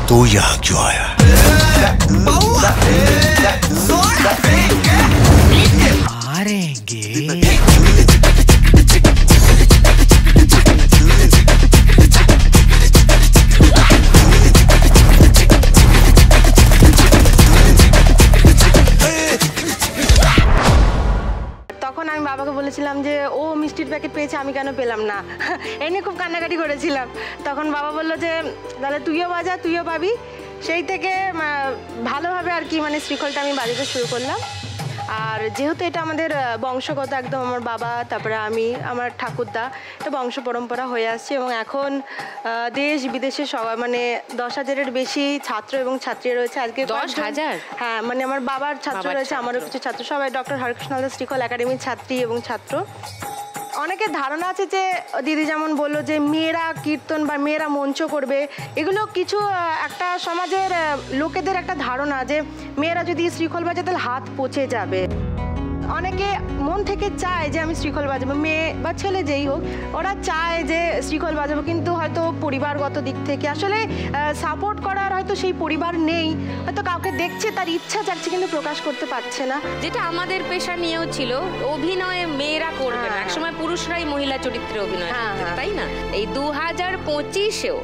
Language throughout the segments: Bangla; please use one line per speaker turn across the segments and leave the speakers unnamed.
तू यहाँ क्यों आया? मारेंगे।
তখন আমি বাবাকে বলেছিলাম যে ও মিষ্টির প্যাকেট পেয়েছে আমি কেন পেলাম না, এই নিয়ে খুব কান্নাকাটি করেছিলাম। তখন বাবা বললো যে তাহলে তুইও বাজা, তুইও পাবি। সেই থেকে ভালোভাবে আর কি মানে শ্রীখলটা আমি বাজাতে শুরু করলাম। আর যেহেতু এটা আমাদের বংশগত, একদম আমার বাবা, তারপরে আমি, আমার ঠাকুরদা, এটা বংশ পরম্পরা হয়ে আসছে। এবং এখন দেশ বিদেশে সবাই মানে 10,000-এর বেশি ছাত্র এবং ছাত্রী রয়েছে। আজকে
10,000?
হ্যাঁ, মানে আমার বাবার ছাত্র রয়েছে, আমারও কিছু ছাত্র, সবাই ডক্টর হরেকৃষ্ণ হালদার শ্রীখল একাডেমির ছাত্রী এবং ছাত্র। অনেকের ধারণা আছে যে দিদি যেমন বললো যে মেয়েরা কীর্তন বা মেয়েরা মঞ্চ করবে, এগুলো কিছু একটা সমাজের লোকেদের একটা ধারণা যে মেয়েরা যদি শ্রীখল বাজায় তাহলে হাত পচে যাবে। অনেকে মন থেকে চায় যে আমি শ্রীখল বাজাবো, মেয়ে বা ছেলে যেই হোক, ওরা চায় যে শ্রীখল বাজাবো, কিন্তু হয়তো পরিবারগত দিক থেকে আসলে সাপোর্ট করার হয়তো সেই পরিবার নেই, হয়তো কাউকে দেখছে তার ইচ্ছা জাগছে কিন্তু প্রকাশ করতে পারছে না।
যেটা আমাদের পেশা নিয়েও ছিল, অভিনয়ে মেয়েরা করবে না, একসময় পুরুষরাই মহিলা চরিত্রে অভিনয় করতেন, তাই না? এই 2025-এও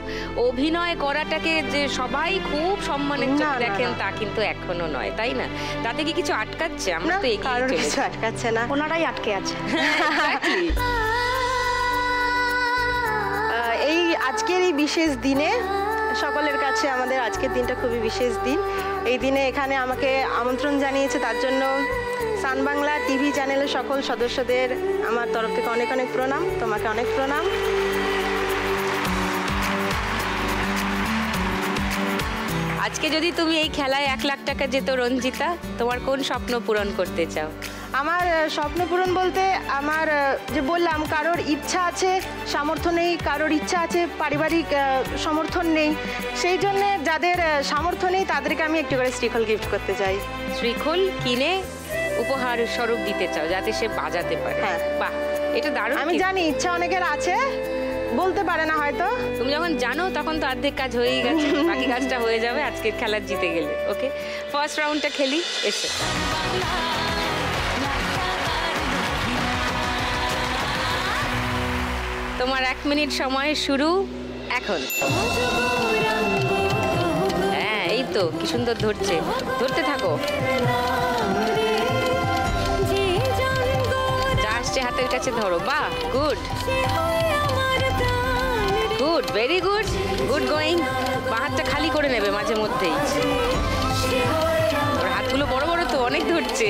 অভিনয় করাটাকে যে সবাই খুব সম্মানের চোখে দেখেন তা কিন্তু এখনো নয়, তাই না? তাতে কি কিছু আটকাচ্ছে? আমরা তো এগিয়ে চলেছি।
আটকাচ্ছে না, ওনারাই আটকে আছে। এই আজকের এই বিশেষ দিনে সকলের কাছে আমাদের আজকের দিনটা খুবই বিশেষ দিন। এই দিনে এখানে আমাকে আমন্ত্রণ জানিয়েছে, তার জন্য সান বাংলা টিভি চ্যানেলের সকল সদস্যদের আমার তরফ থেকে অনেক অনেক প্রণাম। তোমাকে অনেক প্রণাম।
আজকে যদি তুমি এই খেলায় 1 লাখ টাকা যেত রঞ্জিতা, তোমার কোন স্বপ্ন পূরণ করতে চাও?
আমার স্বপ্ন পূরণ বলতে আমার যে বললাম, কারোর ইচ্ছা আছে সামর্থ্য নেই, কারোর ইচ্ছা আছে পারিবারিক সমর্থন নেই, সেই জন্যে যাদের সামর্থ্য নেই তাদেরকে আমি একটু করে শ্রীখল গিফট করতে চাই।
শ্রীখল কিনে উপহার স্বরূপ দিতে চাও যাতে সে বাজাতে পারে?
হ্যাঁ।
বাহ, এটা দারুণ।
আমি জানি ইচ্ছা অনেকের আছে, বলতে পারে না হয়তো।
তুমি যখন জানো তখন তো অর্ধেক কাজ হয়েই গেছে, বাকি কাজটা হয়ে যাবে আজকের খেলা জিতে গেলে। ওকে, ফার্স্ট রাউন্ডটা খেলি। এসে তোমার 1 মিনিট সময় শুরু এখন। হ্যাঁ, এই তো কি সুন্দর ধরছে, ধরতে থাকো। যা আসছে হাতের কাছে ধরো। বাহ, good good, very good, good going. বা হাতটা খালি করে নেবে মাঝে মধ্যেই। ওর হাতগুলো বড় বড় তো, অনেক ধরছে।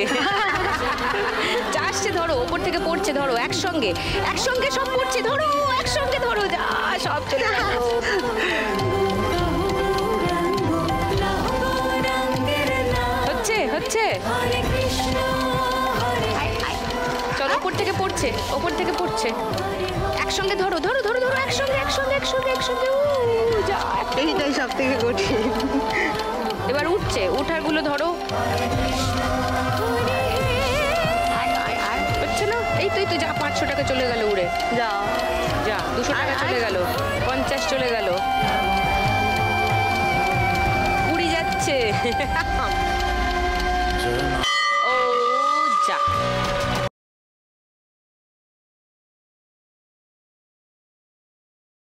যা আসছে ধরো, ওপর থেকে পড়ছে ধরো, একসঙ্গে একসঙ্গে সব পড়ছে ধরো, একসঙ্গে ধরো, যা সব চলে গেল। হচ্ছে হচ্ছে, চলো, ওপর থেকে পড়ছে, ওপর থেকে পড়ছে। একসঙ্গে ধরো ধরো ধরো ধরো, একসঙ্গে একসঙ্গে একসঙ্গে একসঙ্গে।
এইটাই সব থেকে কঠিন।
এবার উঠছে, উঠারগুলো ধরো। হচ্ছে না? এই তো এই তো, যা 500 টাকা চলে গেল উড়ে।
যা
যা 200 টাকা চলে গেল, 50 চলে গেল, 20 যাচ্ছে।